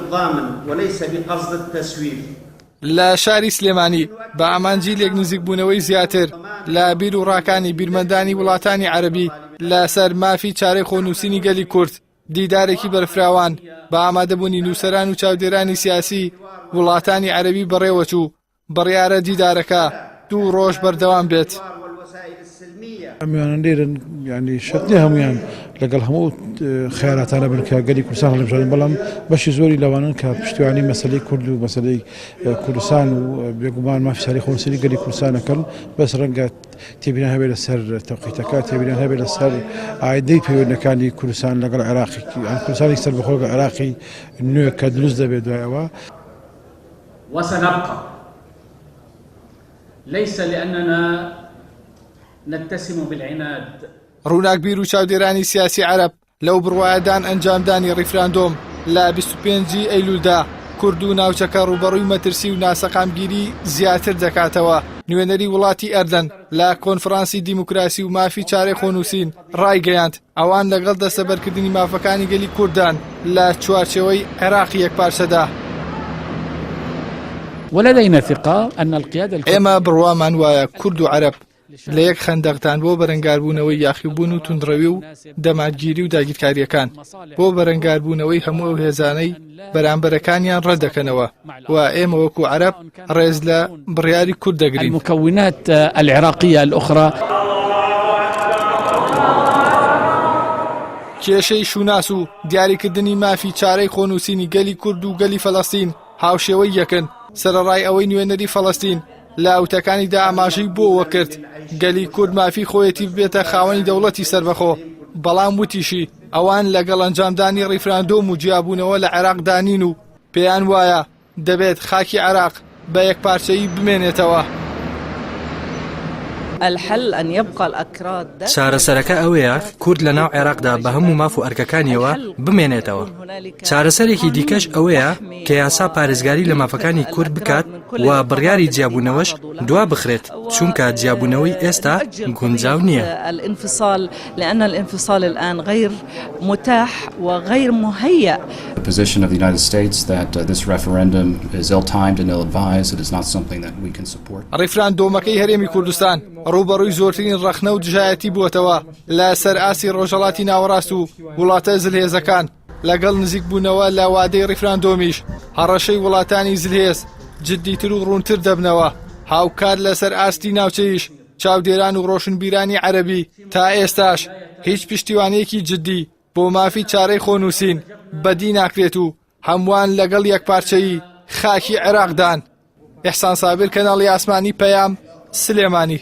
الضامن وليس بقصد التسويف. لا شاری سلێمانی بە ئامانجیلێک نزیکبوونەوەی زیاتر لە بیر و ڕاکانی بیرمەندانی وڵاتانی عەرەبی لەسەر مافی چارەی خۆنووسینی گەلی کورد دیدارێکی بەرفراوان بە ئامادەبوونی نووسەران و چاودێرانی سیاسی وڵاتانی عەرەبی بەڕێوەچوو بڕیارە دیدارەکە 2 ڕۆژ بەردەوام بێت. ئەمیان لێرن ینی شەتنی هەمویان لەگەڵ هەموو خیاراتانە بن کە گەلی کوردستان هەڵبژێن بەڵام بەشی زۆری لەوانن کە پشتیوانی مەسەلەی کورد و مەسەلەی کوردستان و بێگومان مافی چارەی خۆنووسینی گەلی کوردستانەکەن بەس ڕەنگە تێبینیان هەبێت لەسەر تەوقیتەکە تێبینیان هەبێت لەسەر ئایندەی پەیوەندەکانی کوردستان لەگەڵ عێراقی کوردستانی سەربەخۆ لەگەڵ عێراقی نوێ کە دروست دەبێت دوایەوە. وسنبقى ليس لأننا نتسم بالعناد. ڕووناک بیر و چاودێرانی سیاسی عەرەب لەو بڕوایەدان ئەنجامدانی ڕیفراندۆم لە 25 ئەیلولدا کورد و ناوچەکە ڕوبەڕووی مەترسی و ناسەقامگیری زیاتر دەکاتەوە. نوێنەری وڵاتی ئەردەن لە کۆنفرانسی دیموکراسی و مافی چارەی خۆنووسین ڕایگەیاند ئەوان لەگەڵ دەستەبەرکردنی مافەکانی گەلی کوردان لە چوارچێوەی عێراقی یەکپارچەدا. ولدينا ثقة أن القيادة ئێمە بڕوامان وایە کورد و عەرەب لە یەک خەندەقتان بۆ بەرەنگاربوونەوەی یاخیبوون و توندڕەوی و دەماتگیری و داگیرکاریەکان بۆ بەرەنگاربوونەوەی هەموو ئەو هێزانەی بەرامبەرەکانیان ڕەدەکەنەوە و ئێمە وەکو عەرەب ڕێز لە بڕیاری کورد دەگرین. المكونات العراقية الأخرى کێشەی شوناس و دیاریکردنی مافی چارەی خۆنووسینی گەلی کورد و گەلی فەڵەستین هاوشێوەی یەکن. سەرەڕای ئەوەی نوێنەری فەڵەستین لە ئەوتەکانیدا ئاماژەی بۆوە کرد گەلی کورد مافی خۆیەتی بێتە خاوەنی دەوڵەتی سەربەخۆ بەڵام وتیشی ئەوان لەگەڵ ئەنجامدانی ڕیفراندۆم و جیابوونەوە لە عێراقدانین و پێیان وایە دەبێت خاکی عێراق بە یەکپارچەیی بمێنێتەوە. چارەسەرەکە ئەوەیە کورد لە ناو عێراقدا بە هەموو ماف و ئەرکەکانیەوە بمێنێتەوە. چارەسەرێکی دیکەش ئەوەیە کە یاسا پارێزگاری لە مافەکانی کورد بکات و بڕیاری جیابوونەوەش دوا بخرێت چونکە جیابوونەوەی ئێستا گونجاو نییە. لأن الانفصال الآن غير متاح وغير مهيأ. The position of the United States that this referendum is ill-timed and ill-advised. It is not something that we can support. ڕیفراندۆمەکەی هەرێمی کوردستان ڕوبەڕووی زۆرترین ڕەخنە و دژایەتی بووەتەوە لە سەر ئاسی ڕۆژهەڵاتی ناوەڕاست و وڵاتە زلهێزەکان لەگەڵ نزیک بوونەوە لە وادەی ڕیفراندۆمیش هەڕەشەی وڵاتانی زلهێز جددیتر و ڕوونتر دەبنەوە. هاوکات لەسەر ئاستی ناوچەیش چاودێران و ڕۆشنبیرانی عەرەبی تا ئێستاش هیچ پشتیوانیەکی جددی بۆ مافی چارەی خۆنووسین بەدی ناکرێت و هەمووان لەگەڵ یەکپارچەیی خاکی عێراقدان. ئیحسان سابر، کەناڵی ئاسمانی، پەیام، سلێمانی.